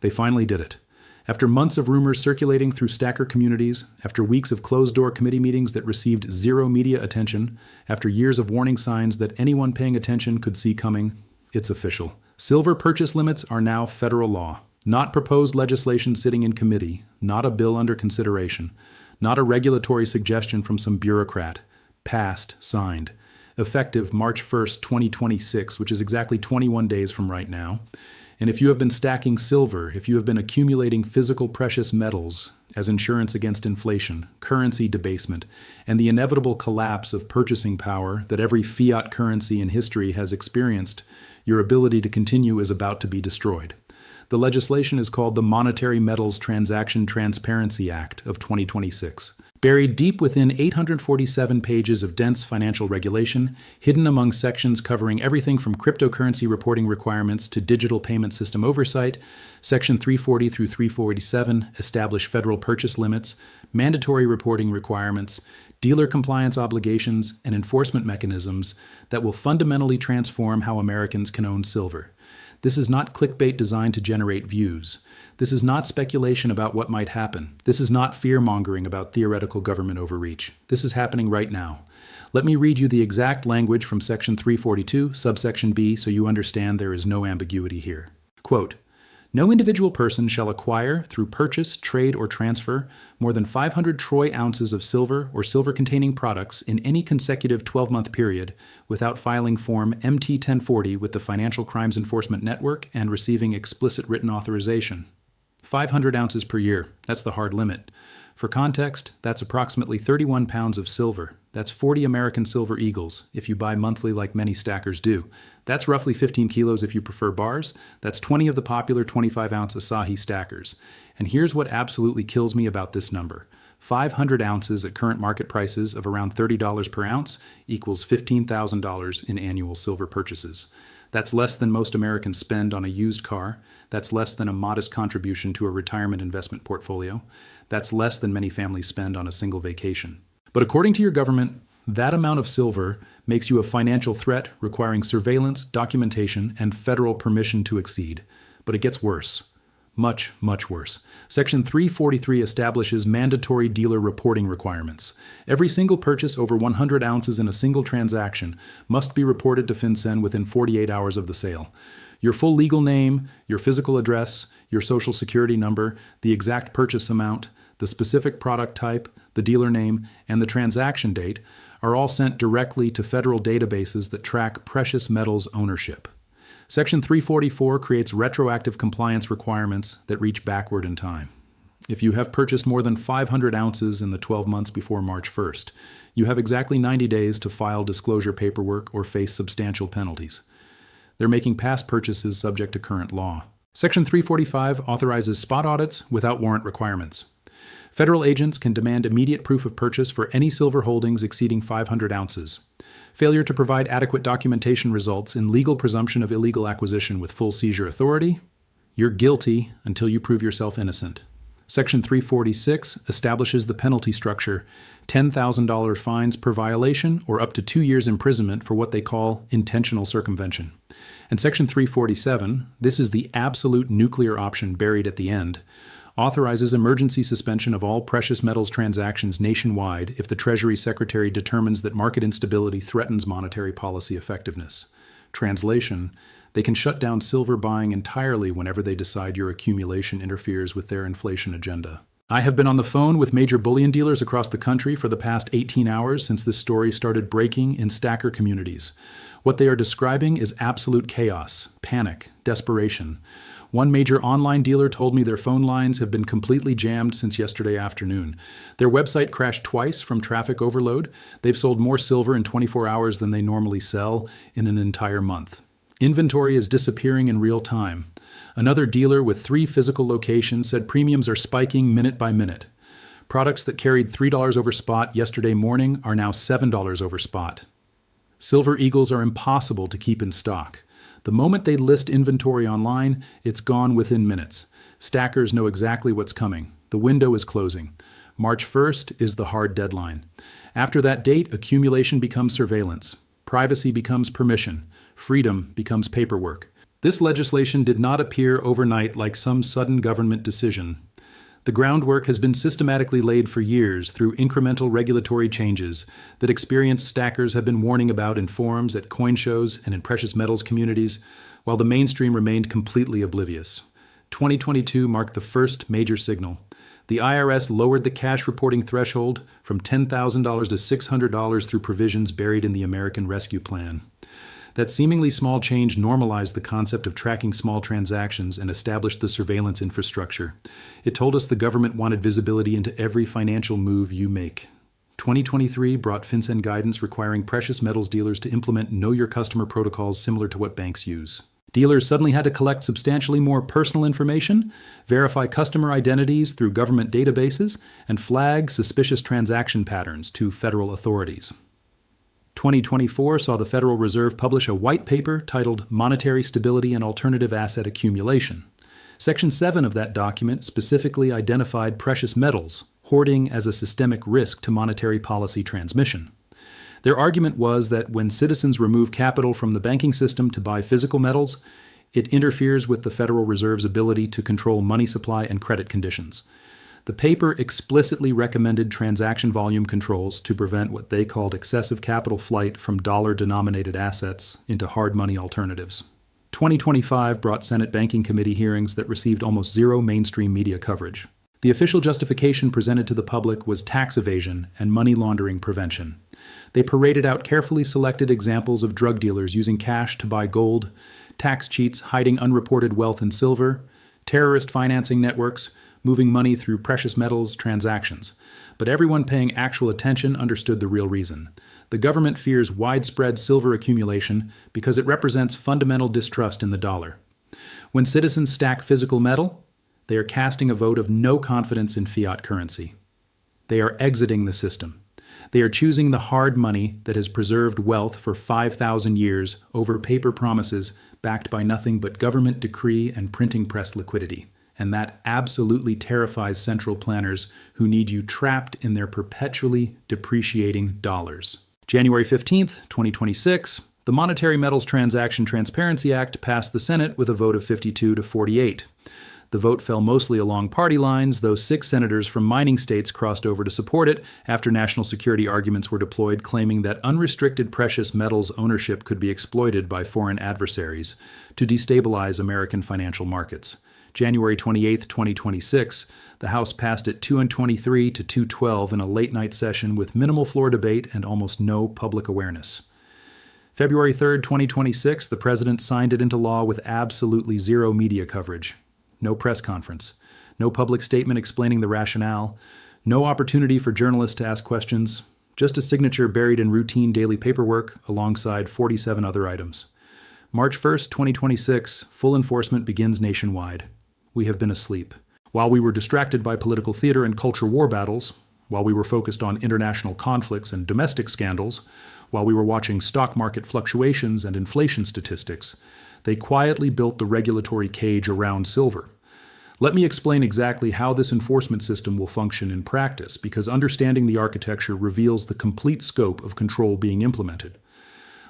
They finally did it. After months of rumors circulating through stacker communities, after weeks of closed-door committee meetings that received zero media attention, after years of warning signs that anyone paying attention could see coming, it's official. Silver purchase limits are now federal law. Not proposed legislation sitting in committee, not a bill under consideration, not a regulatory suggestion from some bureaucrat. Passed, signed. Effective March 1st, 2026, which is exactly 21 days from right now. And if you have been stacking silver, if you have been accumulating physical precious metals as insurance against inflation, currency debasement, and the inevitable collapse of purchasing power that every fiat currency in history has experienced, your ability to continue is about to be destroyed. The legislation is called the Monetary Metals Transaction Transparency Act of 2026. Buried deep within 847 pages of dense financial regulation, hidden among sections covering everything from cryptocurrency reporting requirements to digital payment system oversight, Section 340 through 347 establish federal purchase limits, mandatory reporting requirements, dealer compliance obligations, and enforcement mechanisms that will fundamentally transform how Americans can own silver. This is not clickbait designed to generate views. This is not speculation about what might happen. This is not fear-mongering about theoretical government overreach. This is happening right now. Let me read you the exact language from Section 342, subsection B, so you understand there is no ambiguity here. Quote, "No individual person shall acquire, through purchase, trade, or transfer, more than 500 troy ounces of silver or silver-containing products in any consecutive 12-month period without filing Form MT-1040 with the Financial Crimes Enforcement Network and receiving explicit written authorization." 500 ounces per year. That's the hard limit. For context, that's approximately 31 pounds of silver. That's 40 American Silver Eagles, if you buy monthly like many stackers do. That's roughly 15 kilos if you prefer bars. That's 20 of the popular 25-ounce Asahi stackers. And here's what absolutely kills me about this number. 500 ounces at current market prices of around $30 per ounce equals $15,000 in annual silver purchases. That's less than most Americans spend on a used car. That's less than a modest contribution to a retirement investment portfolio. That's less than many families spend on a single vacation. But according to your government, that amount of silver makes you a financial threat requiring surveillance, documentation, and federal permission to exceed. But it gets worse. Much, much worse. Section 343 establishes mandatory dealer reporting requirements. Every single purchase over 100 ounces in a single transaction must be reported to FinCEN within 48 hours of the sale. Your full legal name, your physical address, your social security number, the exact purchase amount, the specific product type, the dealer name, and the transaction date are all sent directly to federal databases that track precious metals ownership. Section 344 creates retroactive compliance requirements that reach backward in time. If you have purchased more than 500 ounces in the 12 months before March 1st, you have exactly 90 days to file disclosure paperwork or face substantial penalties. They're making past purchases subject to current law. Section 345 authorizes spot audits without warrant requirements. Federal agents can demand immediate proof of purchase for any silver holdings exceeding 500 ounces. Failure to provide adequate documentation results in legal presumption of illegal acquisition with full seizure authority. You're guilty until you prove yourself innocent. Section 346 establishes the penalty structure, $10,000 fines per violation or up to 2 years imprisonment for what they call intentional circumvention. And Section 347, this is the absolute nuclear option buried at the end, authorizes emergency suspension of all precious metals transactions nationwide if the Treasury Secretary determines that market instability threatens monetary policy effectiveness. Translation, they can shut down silver buying entirely whenever they decide your accumulation interferes with their inflation agenda. I have been on the phone with major bullion dealers across the country for the past 18 hours since this story started breaking in stacker communities. What they are describing is absolute chaos, panic, desperation. One major online dealer told me their phone lines have been completely jammed since yesterday afternoon. Their website crashed twice from traffic overload. They've sold more silver in 24 hours than they normally sell in an entire month. Inventory is disappearing in real time. Another dealer with 3 physical locations said premiums are spiking minute by minute. Products that carried $3 over spot yesterday morning are now $7 over spot. Silver Eagles are impossible to keep in stock. The moment they list inventory online, it's gone within minutes. Stackers know exactly what's coming. The window is closing. March 1st is the hard deadline. After that date, accumulation becomes surveillance. Privacy becomes permission. Freedom becomes paperwork. This legislation did not appear overnight like some sudden government decision. The groundwork has been systematically laid for years through incremental regulatory changes that experienced stackers have been warning about in forums, at coin shows, and in precious metals communities, while the mainstream remained completely oblivious. 2022 marked the first major signal. The IRS lowered the cash reporting threshold from $10,000 to $600 through provisions buried in the American Rescue Plan. That seemingly small change normalized the concept of tracking small transactions and established the surveillance infrastructure. It told us the government wanted visibility into every financial move you make. 2023 brought FinCEN guidance requiring precious metals dealers to implement Know Your Customer protocols similar to what banks use. Dealers suddenly had to collect substantially more personal information, verify customer identities through government databases, and flag suspicious transaction patterns to federal authorities. 2024 saw the Federal Reserve publish a white paper titled Monetary Stability and Alternative Asset Accumulation. Section 7 of that document specifically identified precious metals, hoarding as a systemic risk to monetary policy transmission. Their argument was that when citizens remove capital from the banking system to buy physical metals, it interferes with the Federal Reserve's ability to control money supply and credit conditions. The paper explicitly recommended transaction volume controls to prevent what they called excessive capital flight from dollar-denominated assets into hard money alternatives. 2025 brought Senate Banking Committee hearings that received almost zero mainstream media coverage. The official justification presented to the public was tax evasion and money laundering prevention. They paraded out carefully selected examples of drug dealers using cash to buy gold, tax cheats hiding unreported wealth in silver, terrorist financing networks, moving money through precious metals transactions. But everyone paying actual attention understood the real reason. The government fears widespread silver accumulation because it represents fundamental distrust in the dollar. When citizens stack physical metal, they are casting a vote of no confidence in fiat currency. They are exiting the system. They are choosing the hard money that has preserved wealth for 5,000 years over paper promises backed by nothing but government decree and printing press liquidity. And that absolutely terrifies central planners who need you trapped in their perpetually depreciating dollars. January 15th, 2026, the Monetary Metals Transaction Transparency Act passed the Senate with a vote of 52 to 48. The vote fell mostly along party lines, though 6 senators from mining states crossed over to support it after national security arguments were deployed claiming that unrestricted precious metals ownership could be exploited by foreign adversaries to destabilize American financial markets. January 28, 2026, the House passed it 223 to 212 in a late-night session with minimal floor debate and almost no public awareness. February 3, 2026, the President signed it into law with absolutely zero media coverage. No press conference, no public statement explaining the rationale, no opportunity for journalists to ask questions, just a signature buried in routine daily paperwork alongside 47 other items. March 1, 2026, full enforcement begins nationwide. We have been asleep. While we were distracted by political theater and culture war battles, while we were focused on international conflicts and domestic scandals, while we were watching stock market fluctuations and inflation statistics, they quietly built the regulatory cage around silver. Let me explain exactly how this enforcement system will function in practice, because understanding the architecture reveals the complete scope of control being implemented.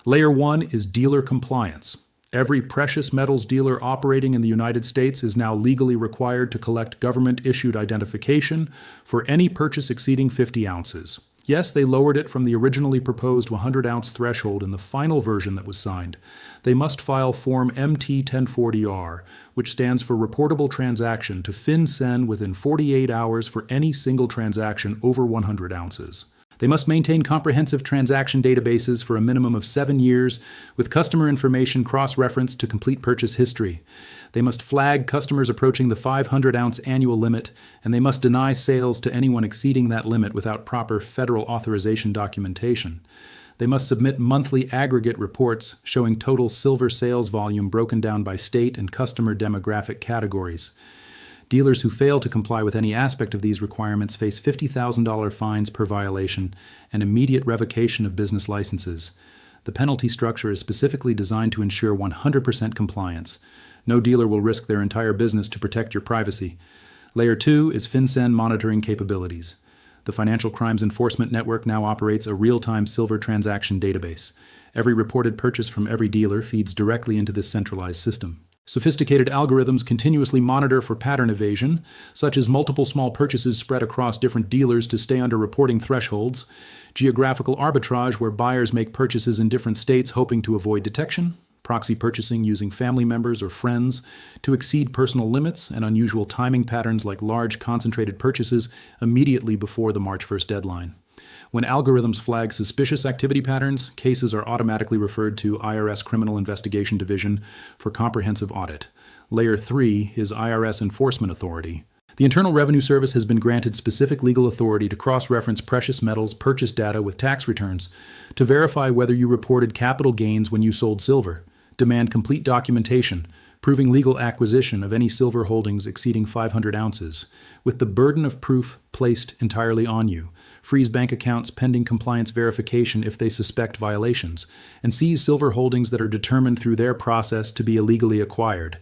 Layer 1 is dealer compliance. Every precious metals dealer operating in the United States is now legally required to collect government-issued identification for any purchase exceeding 50 ounces. Yes, they lowered it from the originally proposed 100-ounce threshold in the final version that was signed. They must file Form MT-1040R, which stands for Reportable Transaction, to FinCEN within 48 hours for any single transaction over 100 ounces. They must maintain comprehensive transaction databases for a minimum of 7 years, with customer information cross-referenced to complete purchase history. They must flag customers approaching the 500-ounce annual limit, and they must deny sales to anyone exceeding that limit without proper federal authorization documentation. They must submit monthly aggregate reports showing total silver sales volume broken down by state and customer demographic categories. Dealers who fail to comply with any aspect of these requirements face $50,000 fines per violation and immediate revocation of business licenses. The penalty structure is specifically designed to ensure 100% compliance. No dealer will risk their entire business to protect your privacy. Layer 2 is FinCEN monitoring capabilities. The Financial Crimes Enforcement Network now operates a real-time silver transaction database. Every reported purchase from every dealer feeds directly into this centralized system. Sophisticated algorithms continuously monitor for pattern evasion, such as multiple small purchases spread across different dealers to stay under reporting thresholds, geographical arbitrage where buyers make purchases in different states hoping to avoid detection, proxy purchasing using family members or friends to exceed personal limits, and unusual timing patterns like large concentrated purchases immediately before the March 1st deadline. When algorithms flag suspicious activity patterns, cases are automatically referred to IRS Criminal Investigation Division for comprehensive audit. Layer 3 is IRS Enforcement Authority. The Internal Revenue Service has been granted specific legal authority to cross-reference precious metals purchase data with tax returns to verify whether you reported capital gains when you sold silver, demand complete documentation, proving legal acquisition of any silver holdings exceeding 500 ounces, with the burden of proof placed entirely on you, freeze bank accounts pending compliance verification if they suspect violations, and seize silver holdings that are determined through their process to be illegally acquired.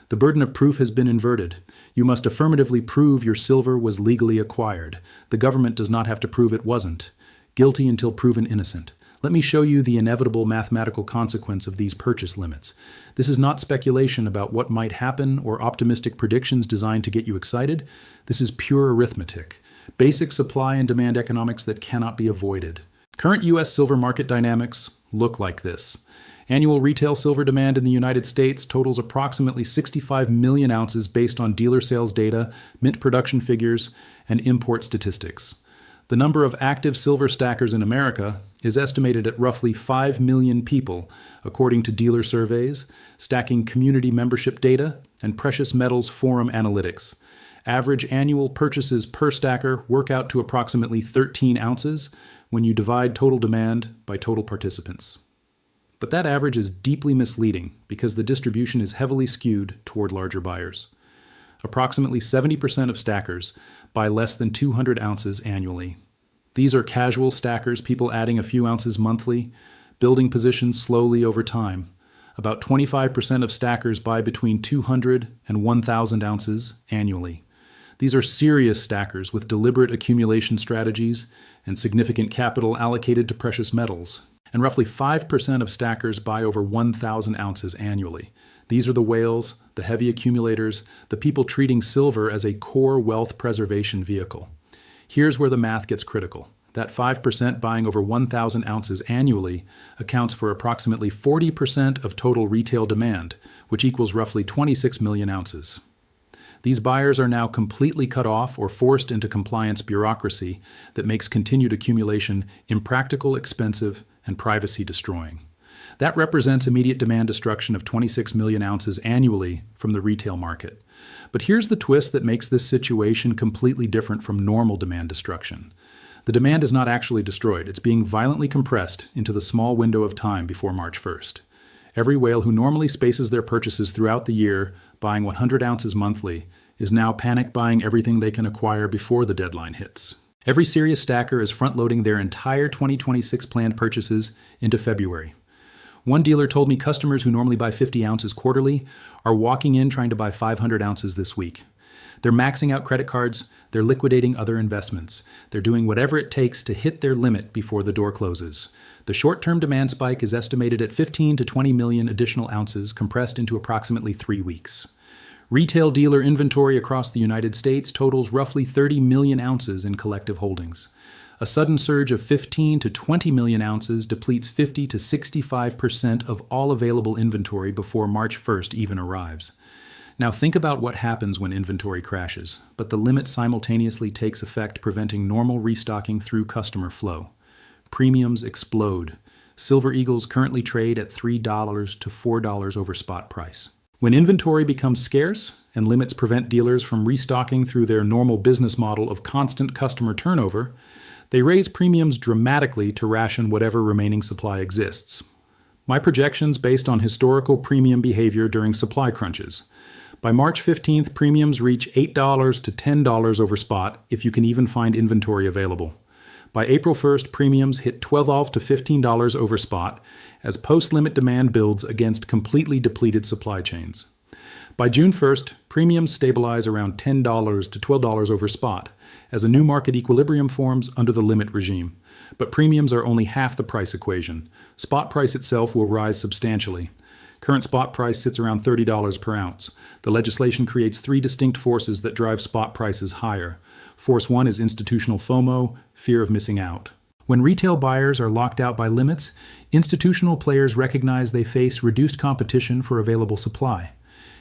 The burden of proof has been inverted. You must affirmatively prove your silver was legally acquired. The government does not have to prove it wasn't. Guilty until proven innocent. Let me show you the inevitable mathematical consequence of these purchase limits. This is not speculation about what might happen or optimistic predictions designed to get you excited. This is pure arithmetic. Basic supply and demand economics that cannot be avoided. Current U.S. silver market dynamics look like this. Annual retail silver demand in the United States totals approximately 65 million ounces based on dealer sales data, mint production figures, and import statistics. The number of active silver stackers in America is estimated at roughly 5 million people, according to dealer surveys, stacking community membership data, and precious metals forum analytics. Average annual purchases per stacker work out to approximately 13 ounces when you divide total demand by total participants. But that average is deeply misleading because the distribution is heavily skewed toward larger buyers. Approximately 70% of stackers buy less than 200 ounces annually. These are casual stackers, people adding a few ounces monthly, building positions slowly over time. About 25% of stackers buy between 200 and 1,000 ounces annually. These are serious stackers with deliberate accumulation strategies and significant capital allocated to precious metals. And roughly 5% of stackers buy over 1,000 ounces annually. These are the whales, the heavy accumulators, the people treating silver as a core wealth preservation vehicle. Here's where the math gets critical. That 5% buying over 1,000 ounces annually accounts for approximately 40% of total retail demand, which equals roughly 26 million ounces. These buyers are now completely cut off or forced into compliance bureaucracy that makes continued accumulation impractical, expensive, and privacy-destroying. That represents immediate demand destruction of 26 million ounces annually from the retail market. But here's the twist that makes this situation completely different from normal demand destruction. The demand is not actually destroyed. It's being violently compressed into the small window of time before March 1st. Every whale who normally spaces their purchases throughout the year, buying 100 ounces monthly, is now panic buying everything they can acquire before the deadline hits. Every serious stacker is front-loading their entire 2026 planned purchases into February. One dealer told me customers who normally buy 50 ounces quarterly are walking in trying to buy 500 ounces this week. They're maxing out credit cards, they're liquidating other investments. They're doing whatever it takes to hit their limit before the door closes. The short-term demand spike is estimated at 15 to 20 million additional ounces compressed into approximately 3 weeks. Retail dealer inventory across the United States totals roughly 30 million ounces in collective holdings. A sudden surge of 15 to 20 million ounces depletes 50 to 65% of all available inventory before March 1st even arrives. Now think about what happens when inventory crashes, but the limit simultaneously takes effect, preventing normal restocking through customer flow. Premiums explode. Silver Eagles currently trade at $3 to $4 over spot price. When inventory becomes scarce and limits prevent dealers from restocking through their normal business model of constant customer turnover, they raise premiums dramatically to ration whatever remaining supply exists. My projections based on historical premium behavior during supply crunches. By March 15th, premiums reach $8 to $10 over spot if you can even find inventory available. By April 1st, premiums hit $12 to $15 over spot as post-limit demand builds against completely depleted supply chains. By June 1st, premiums stabilize around $10 to $12 over spot as a new market equilibrium forms under the limit regime. But premiums are only half the price equation. Spot price itself will rise substantially. Current spot price sits around $30 per ounce. The legislation creates three distinct forces that drive spot prices higher. Force 1 is institutional FOMO, fear of missing out. When retail buyers are locked out by limits, institutional players recognize they face reduced competition for available supply.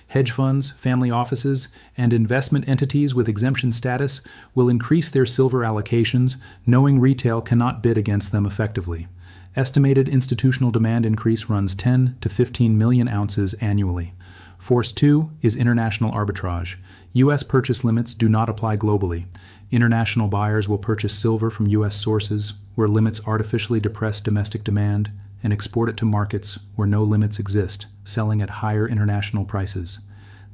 Hedge funds, family offices, and investment entities with exemption status will increase their silver allocations, knowing retail cannot bid against them effectively. Estimated institutional demand increase runs 10 to 15 million ounces annually. Force 2 is international arbitrage. U.S. purchase limits do not apply globally. International buyers will purchase silver from U.S. sources where limits artificially depress domestic demand and export it to markets where no limits exist, selling at higher international prices.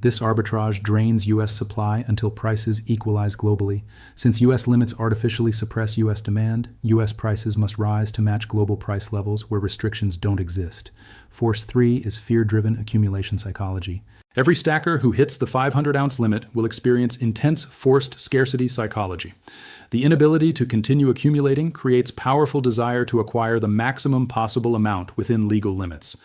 This arbitrage drains U.S. supply until prices equalize globally. Since U.S. limits artificially suppress U.S. demand, U.S. prices must rise to match global price levels where restrictions don't exist. Force 3 is fear-driven accumulation psychology. Every stacker who hits the 500-ounce limit will experience intense forced scarcity psychology. The inability to continue accumulating creates powerful desire to acquire the maximum possible amount within legal limits.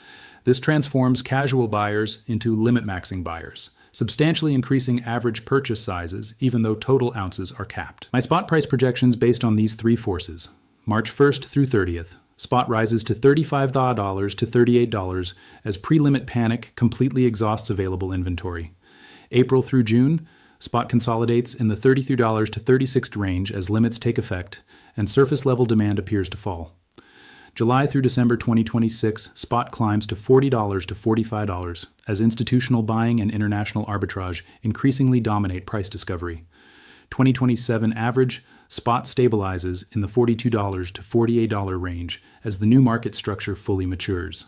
This transforms casual buyers into limit-maxing buyers, substantially increasing average purchase sizes even though total ounces are capped. My spot price projections based on these three forces. March 1st through 30th. Spot rises to $35 to $38 as pre-limit panic completely exhausts available inventory. April through June, spot consolidates in the $33 to $36 range as limits take effect and surface-level demand appears to fall. July through December 2026, spot climbs to $40 to $45 as institutional buying and international arbitrage increasingly dominate price discovery. 2027 average, spot stabilizes in the $42 to $48 range as the new market structure fully matures.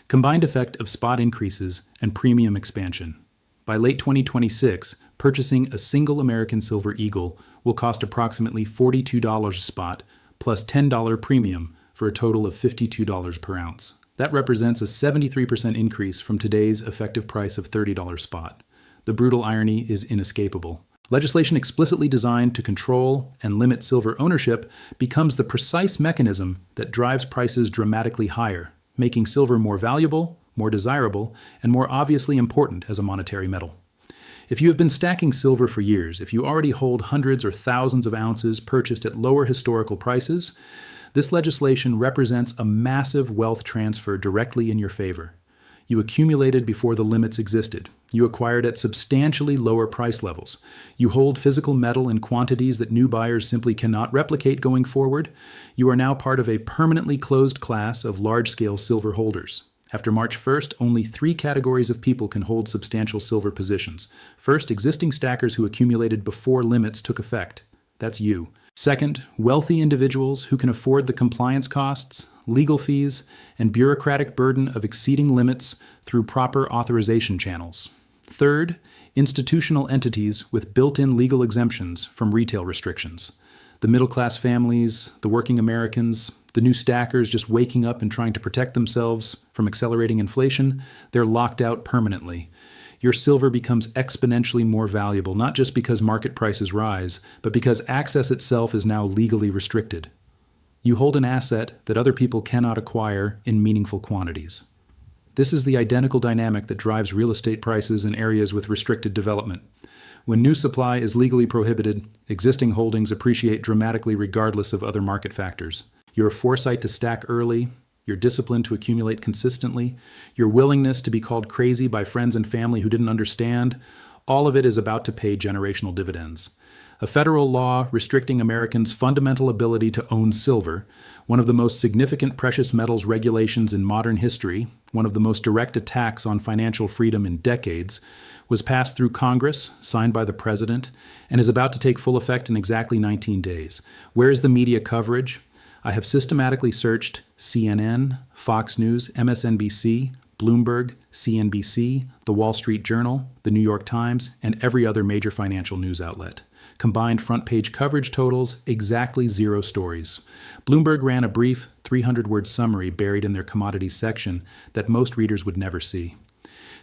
Combined effect of spot increases and premium expansion. By late 2026, purchasing a single American Silver Eagle will cost approximately $42 a spot plus $10 premium for a total of $52 per ounce. That represents a 73% increase from today's effective price of $30 spot. The brutal irony is inescapable. Legislation explicitly designed to control and limit silver ownership becomes the precise mechanism that drives prices dramatically higher, making silver more valuable, more desirable, and more obviously important as a monetary metal. If you have been stacking silver for years, if you already hold hundreds or thousands of ounces purchased at lower historical prices, this legislation represents a massive wealth transfer directly in your favor. You accumulated before the limits existed. You acquired at substantially lower price levels. You hold physical metal in quantities that new buyers simply cannot replicate going forward. You are now part of a permanently closed class of large-scale silver holders. After March 1st, only 3 categories of people can hold substantial silver positions. First, existing stackers who accumulated before limits took effect. That's you. Second, wealthy individuals who can afford the compliance costs, legal fees, and bureaucratic burden of exceeding limits through proper authorization channels. Third, institutional entities with built-in legal exemptions from retail restrictions. The middle-class families, the working Americans, the new stackers just waking up and trying to protect themselves from accelerating inflation, they're locked out permanently. Your silver becomes exponentially more valuable, not just because market prices rise, but because access itself is now legally restricted. You hold an asset that other people cannot acquire in meaningful quantities. This is the identical dynamic that drives real estate prices in areas with restricted development. When new supply is legally prohibited, existing holdings appreciate dramatically regardless of other market factors. Your foresight to stack early, your discipline to accumulate consistently, your willingness to be called crazy by friends and family who didn't understand, all of it is about to pay generational dividends. A federal law restricting Americans' fundamental ability to own silver, one of the most significant precious metals regulations in modern history, one of the most direct attacks on financial freedom in decades, was passed through Congress, signed by the President, and is about to take full effect in exactly 19 days. Where is the media coverage? I have systematically searched CNN, Fox News, MSNBC, Bloomberg, CNBC, The Wall Street Journal, The New York Times, and every other major financial news outlet. Combined front-page coverage totals exactly 0 stories. Bloomberg ran a brief 300-word summary buried in their commodities section that most readers would never see.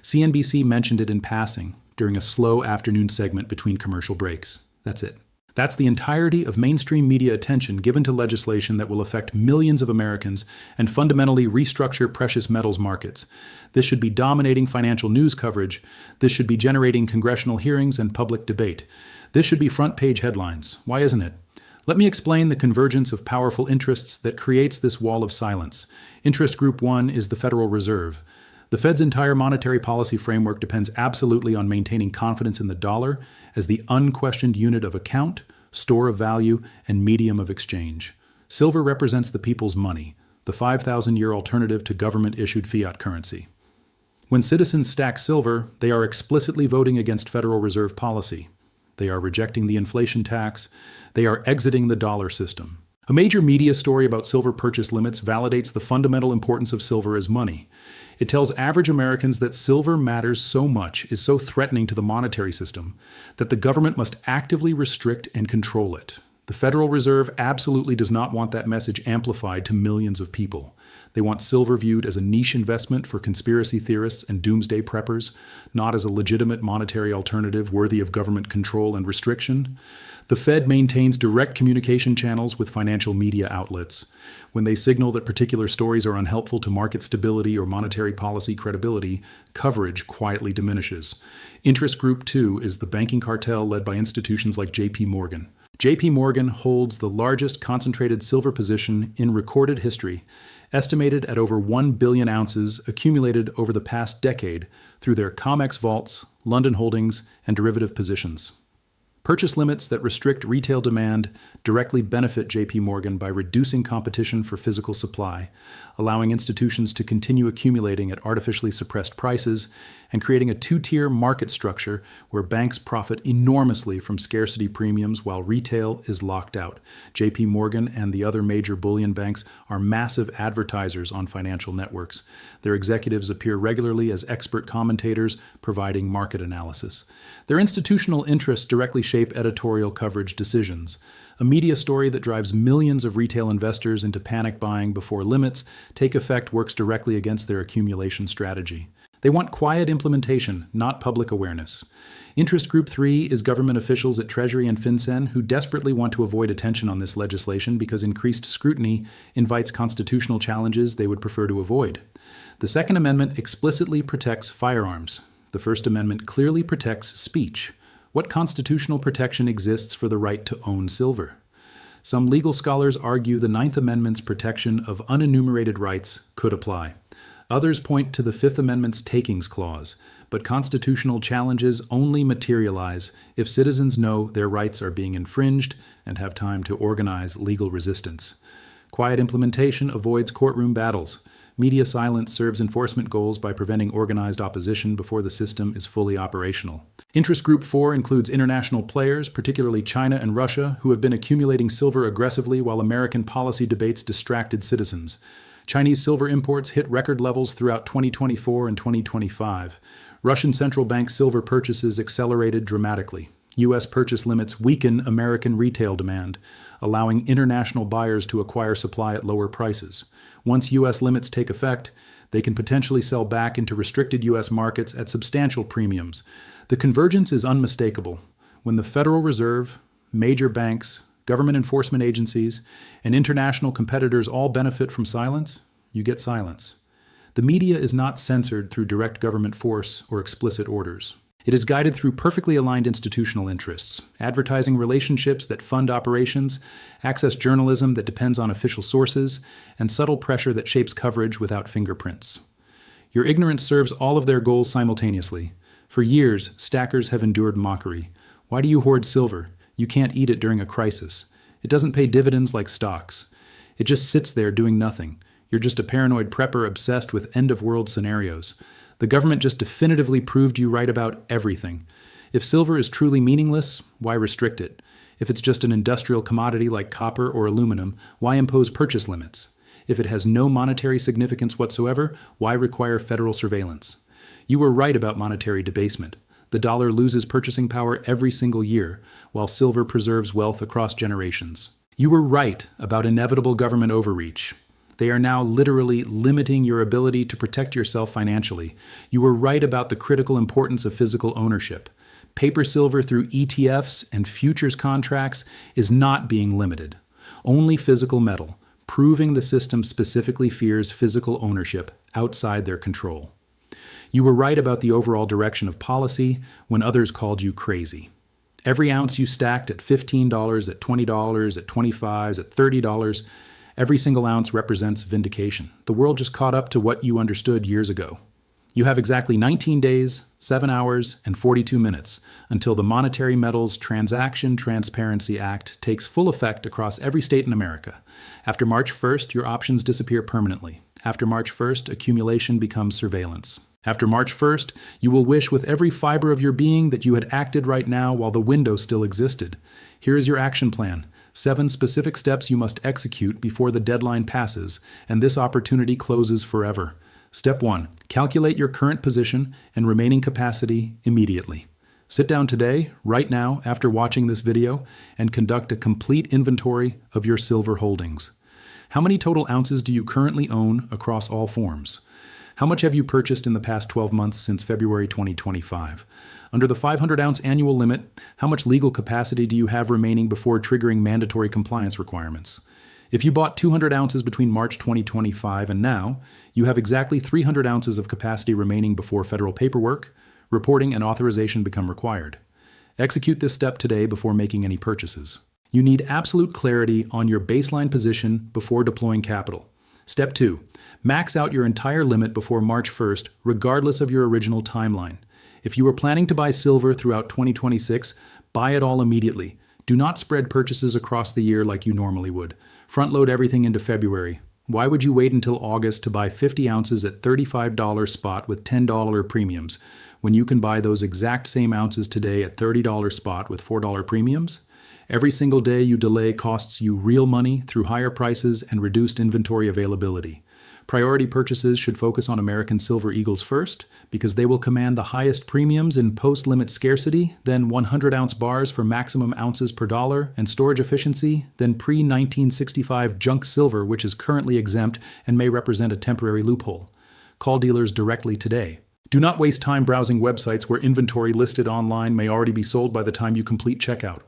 CNBC mentioned it in passing during a slow afternoon segment between commercial breaks. That's it. That's the entirety of mainstream media attention given to legislation that will affect millions of Americans and fundamentally restructure precious metals markets. This should be dominating financial news coverage. This should be generating congressional hearings and public debate. This should be front-page headlines. Why isn't it? Let me explain the convergence of powerful interests that creates this wall of silence. Interest Group 1 is the Federal Reserve. The Fed's entire monetary policy framework depends absolutely on maintaining confidence in the dollar as the unquestioned unit of account, store of value, and medium of exchange. Silver represents the people's money, the 5,000-year alternative to government-issued fiat currency. When citizens stack silver, they are explicitly voting against Federal Reserve policy. They are rejecting the inflation tax. They are exiting the dollar system. A major media story about silver purchase limits validates the fundamental importance of silver as money. It tells average Americans that silver matters so much, is so threatening to the monetary system, that the government must actively restrict and control it. The Federal Reserve absolutely does not want that message amplified to millions of people. They want silver viewed as a niche investment for conspiracy theorists and doomsday preppers, not as a legitimate monetary alternative worthy of government control and restriction. The Fed maintains direct communication channels with financial media outlets. When they signal that particular stories are unhelpful to market stability or monetary policy credibility, coverage quietly diminishes. Interest Group 2 is the banking cartel led by institutions like J.P. Morgan. J.P. Morgan holds the largest concentrated silver position in recorded history, estimated at over 1 billion ounces accumulated over the past decade through their COMEX vaults, London holdings, and derivative positions. Purchase limits that restrict retail demand directly benefit J.P. Morgan by reducing competition for physical supply, allowing institutions to continue accumulating at artificially suppressed prices, and creating a two-tier market structure where banks profit enormously from scarcity premiums while retail is locked out. J.P. Morgan and the other major bullion banks are massive advertisers on financial networks. Their executives appear regularly as expert commentators providing market analysis. Their institutional interests directly shape editorial coverage decisions. A media story that drives millions of retail investors into panic buying before limits take effect works directly against their accumulation strategy. They want quiet implementation, not public awareness. Interest Group 3 is government officials at Treasury and FinCEN who desperately want to avoid attention on this legislation because increased scrutiny invites constitutional challenges they would prefer to avoid. The Second Amendment explicitly protects firearms. The First Amendment clearly protects speech. What constitutional protection exists for the right to own silver? Some legal scholars argue the Ninth Amendment's protection of unenumerated rights could apply. Others point to the Fifth Amendment's takings clause, but constitutional challenges only materialize if citizens know their rights are being infringed and have time to organize legal resistance. Quiet implementation avoids courtroom battles. Media silence serves enforcement goals by preventing organized opposition before the system is fully operational. Interest Group 4 includes international players, particularly China and Russia, who have been accumulating silver aggressively while American policy debates distracted citizens. Chinese silver imports hit record levels throughout 2024 and 2025. Russian central bank silver purchases accelerated dramatically. U.S. purchase limits weaken American retail demand, allowing international buyers to acquire supply at lower prices. Once U.S. limits take effect, they can potentially sell back into restricted U.S. markets at substantial premiums. The convergence is unmistakable. When the Federal Reserve, major banks, government enforcement agencies, and international competitors all benefit from silence, you get silence. The media is not censored through direct government force or explicit orders. It is guided through perfectly aligned institutional interests, advertising relationships that fund operations, access journalism that depends on official sources, and subtle pressure that shapes coverage without fingerprints. Your ignorance serves all of their goals simultaneously. For years, stackers have endured mockery. Why do you hoard silver? You can't eat it during a crisis. It doesn't pay dividends like stocks. It just sits there doing nothing. You're just a paranoid prepper obsessed with end-of-world scenarios. The government just definitively proved you right about everything. If silver is truly meaningless, why restrict it? If it's just an industrial commodity like copper or aluminum, why impose purchase limits? If it has no monetary significance whatsoever, why require federal surveillance? You were right about monetary debasement. The dollar loses purchasing power every single year, while silver preserves wealth across generations. You were right about inevitable government overreach. They are now literally limiting your ability to protect yourself financially. You were right about the critical importance of physical ownership. paper silver through ETFs and futures contracts is not being limited. Only physical metal, proving the system specifically fears physical ownership outside their control. You were right about the overall direction of policy when others called you crazy. Every ounce you stacked at $15, at $20, at $25, at $30, every single ounce represents vindication. The world just caught up to what you understood years ago. You have exactly 19 days, 7 hours, and 42 minutes until the Monetary Metals Transaction Transparency Act takes full effect across every state in America. After March 1st, your options disappear permanently. After March 1st, accumulation becomes surveillance. After March 1st, you will wish with every fiber of your being that you had acted right now while the window still existed. Here is your action plan. 7 specific steps you must execute before the deadline passes, and this opportunity closes forever. Step 1. Calculate your current position and remaining capacity immediately. Sit down today, right now, after watching this video, and conduct a complete inventory of your silver holdings. How many total ounces do you currently own across all forms? How much have you purchased in the past 12 months since February 2025? Under the 500-ounce annual limit, how much legal capacity do you have remaining before triggering mandatory compliance requirements? If you bought 200 ounces between March 2025 and now, you have exactly 300 ounces of capacity remaining before federal paperwork, reporting, and authorization become required. Execute this step today before making any purchases. You need absolute clarity on your baseline position before deploying capital. Step 2. Max out your entire limit before March 1st, regardless of your original timeline. If you were planning to buy silver throughout 2026, buy it all immediately. Do not spread purchases across the year like you normally would. Front-load everything into February. Why would you wait until August to buy 50 ounces at $35 spot with $10 premiums, when you can buy those exact same ounces today at $30 spot with $4 premiums? Every single day you delay costs you real money through higher prices and reduced inventory availability. Priority purchases should focus on American Silver Eagles first, because they will command the highest premiums in post-limit scarcity, then 100-ounce bars for maximum ounces per dollar and storage efficiency, then pre-1965 junk silver, which is currently exempt and may represent a temporary loophole. Call dealers directly today. Do not waste time browsing websites where inventory listed online may already be sold by the time you complete checkout.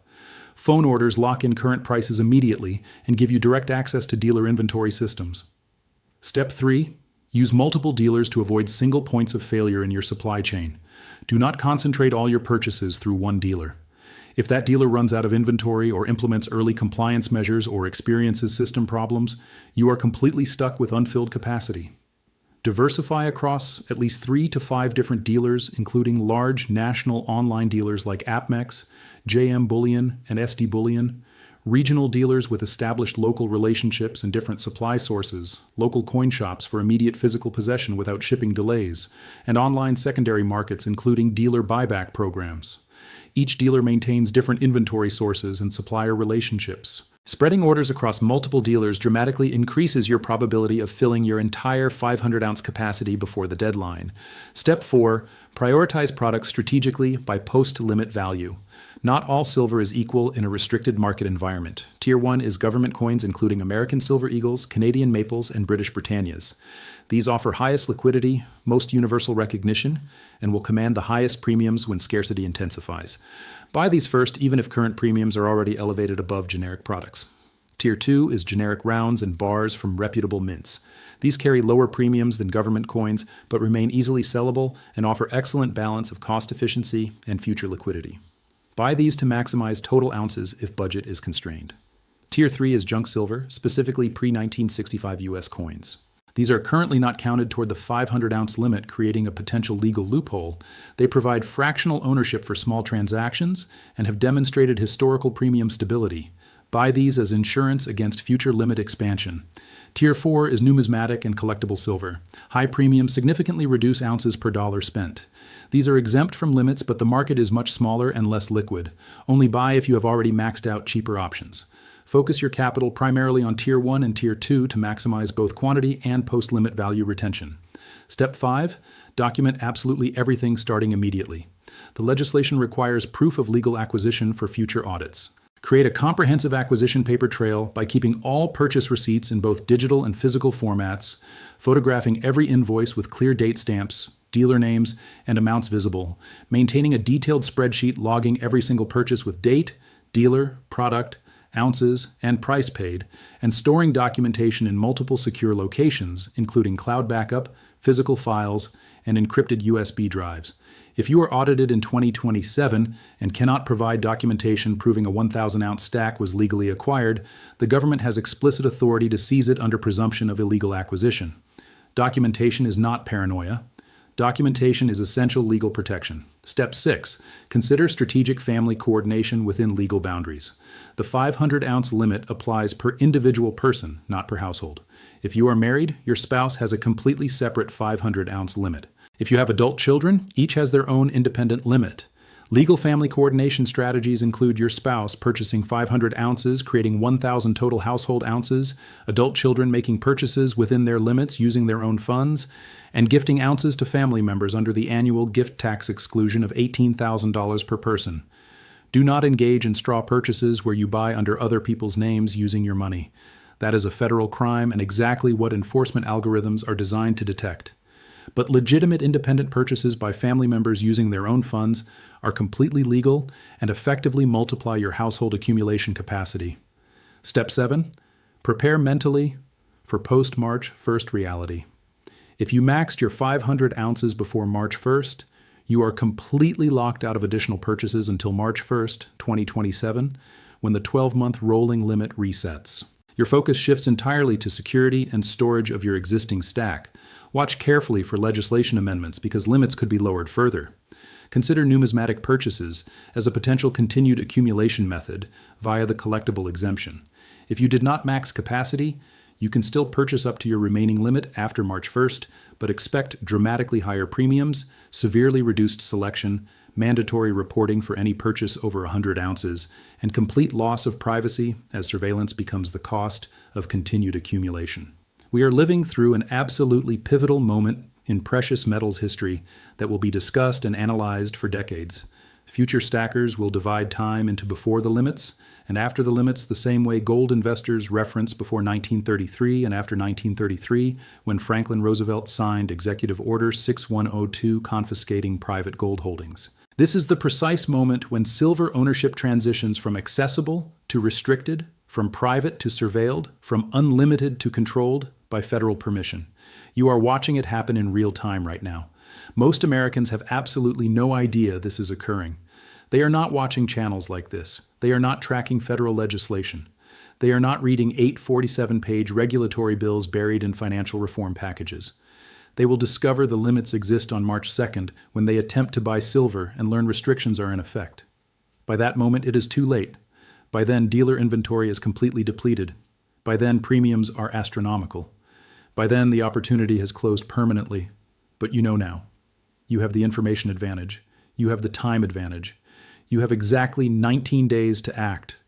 Phone orders lock in current prices immediately and give you direct access to dealer inventory systems. Step 3. Use multiple dealers to avoid single points of failure in your supply chain. Do not concentrate all your purchases through one dealer. If that dealer runs out of inventory or implements early compliance measures or experiences system problems, you are completely stuck with unfilled capacity. Diversify across at least 3 to 5 different dealers, including large national online dealers like AppMex, JM Bullion, and SD Bullion, regional dealers with established local relationships and different supply sources, local coin shops for immediate physical possession without shipping delays, and online secondary markets including dealer buyback programs. Each dealer maintains different inventory sources and supplier relationships. Spreading orders across multiple dealers dramatically increases your probability of filling your entire 500-ounce capacity before the deadline. Step 4. Prioritize products strategically by post-limit value. Not all silver is equal in a restricted market environment. Tier 1 is government coins including American Silver Eagles, Canadian Maples, and British Britannias. These offer highest liquidity, most universal recognition, and will command the highest premiums when scarcity intensifies. Buy these first even if current premiums are already elevated above generic products. Tier 2 is generic rounds and bars from reputable mints. These carry lower premiums than government coins, but remain easily sellable and offer excellent balance of cost efficiency and future liquidity. Buy these to maximize total ounces if budget is constrained. Tier 3 is junk silver, specifically pre-1965 US coins. These are currently not counted toward the 500-ounce limit, creating a potential legal loophole. They provide fractional ownership for small transactions and have demonstrated historical premium stability. Buy these as insurance against future limit expansion. Tier 4 is numismatic and collectible silver. High premiums significantly reduce ounces per dollar spent. These are exempt from limits, but the market is much smaller and less liquid. Only buy if you have already maxed out cheaper options. Focus your capital primarily on Tier 1 and Tier 2 to maximize both quantity and post-limit value retention. Step 5. Document absolutely everything starting immediately. The legislation requires proof of legal acquisition for future audits. Create a comprehensive acquisition paper trail by keeping all purchase receipts in both digital and physical formats, photographing every invoice with clear date stamps, dealer names, and amounts visible, maintaining a detailed spreadsheet logging every single purchase with date, dealer, product, ounces, and price paid, and storing documentation in multiple secure locations, including cloud backup, physical files, and encrypted USB drives. If you are audited in 2027 and cannot provide documentation proving a 1,000-ounce stack was legally acquired, the government has explicit authority to seize it under presumption of illegal acquisition. Documentation is not paranoia. Documentation is essential legal protection. Step 6. Consider strategic family coordination within legal boundaries. The 500-ounce limit applies per individual person, not per household. If you are married, your spouse has a completely separate 500-ounce limit. If you have adult children, each has their own independent limit. Legal family coordination strategies include your spouse purchasing 500 ounces, creating 1,000 total household ounces, adult children making purchases within their limits using their own funds, and gifting ounces to family members under the annual gift tax exclusion of $18,000 per person. Do not engage in straw purchases where you buy under other people's names using your money. That is a federal crime and exactly what enforcement algorithms are designed to detect. But legitimate independent purchases by family members using their own funds are completely legal and effectively multiply your household accumulation capacity. Step 7. Prepare mentally for post-March 1st reality. If you maxed your 500 ounces before March 1st, you are completely locked out of additional purchases until March 1st, 2027, when the 12-month rolling limit resets. Your focus shifts entirely to security and storage of your existing stack. Watch carefully for legislation amendments because limits could be lowered further. Consider numismatic purchases as a potential continued accumulation method via the collectible exemption. If you did not max capacity, you can still purchase up to your remaining limit after March 1st, but expect dramatically higher premiums, severely reduced selection, mandatory reporting for any purchase over 100 ounces, and complete loss of privacy as surveillance becomes the cost of continued accumulation. We are living through an absolutely pivotal moment in precious metals history that will be discussed and analyzed for decades. Future stackers will divide time into before the limits and after the limits the same way gold investors reference before 1933 and after 1933 when Franklin Roosevelt signed Executive Order 6102 confiscating private gold holdings. This is the precise moment when silver ownership transitions from accessible to restricted, from private to surveilled, from unlimited to controlled by federal permission. You are watching it happen in real time right now. Most Americans have absolutely no idea this is occurring. They are not watching channels like this. They are not tracking federal legislation. They are not reading 8 47-page regulatory bills buried in financial reform packages. They will discover the limits exist on March 2nd when they attempt to buy silver and learn restrictions are in effect. By that moment, it is too late. By then, dealer inventory is completely depleted. By then, premiums are astronomical. By then, the opportunity has closed permanently. But you know now. You have the information advantage. You have the time advantage. You have exactly 19 days to act,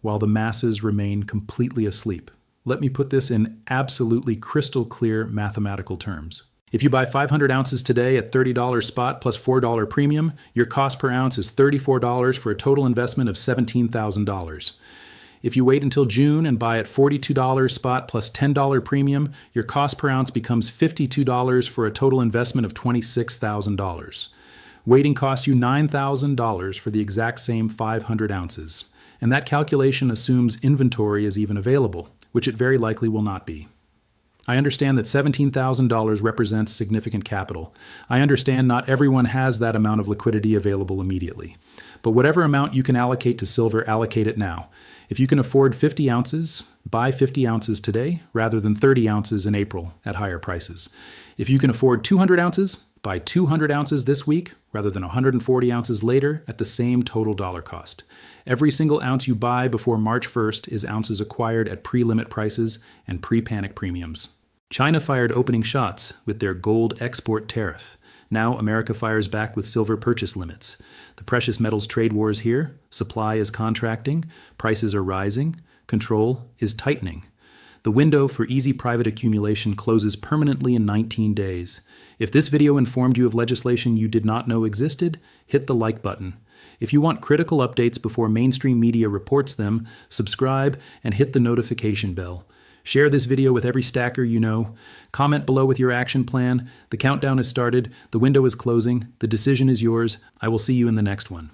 while the masses remain completely asleep. Let me put this in absolutely crystal clear mathematical terms. If you buy 500 ounces today at $30 spot plus $4 premium, your cost per ounce is $34 for a total investment of $17,000. If you wait until June and buy at $42 spot plus $10 premium, your cost per ounce becomes $52 for a total investment of $26,000. Waiting costs you $9,000 for the exact same 500 ounces. And that calculation assumes inventory is even available, which it very likely will not be. I understand that $17,000 represents significant capital. I understand not everyone has that amount of liquidity available immediately. But whatever amount you can allocate to silver, allocate it now. If you can afford 50 ounces, buy 50 ounces today rather than 30 ounces in April at higher prices. If you can afford 200 ounces, buy 200 ounces this week rather than 140 ounces later at the same total dollar cost. Every single ounce you buy before March 1st is ounces acquired at pre-limit prices and pre-panic premiums. China fired opening shots with their gold export tariff. Now America fires back with silver purchase limits. The precious metals trade war is here. Supply is contracting. Prices are rising. Control is tightening. The window for easy private accumulation closes permanently in 19 days. If this video informed you of legislation you did not know existed, hit the like button. If you want critical updates before mainstream media reports them, subscribe and hit the notification bell. Share this video with every stacker you know. Comment below with your action plan. The countdown has started. The window is closing. The decision is yours. I will see you in the next one.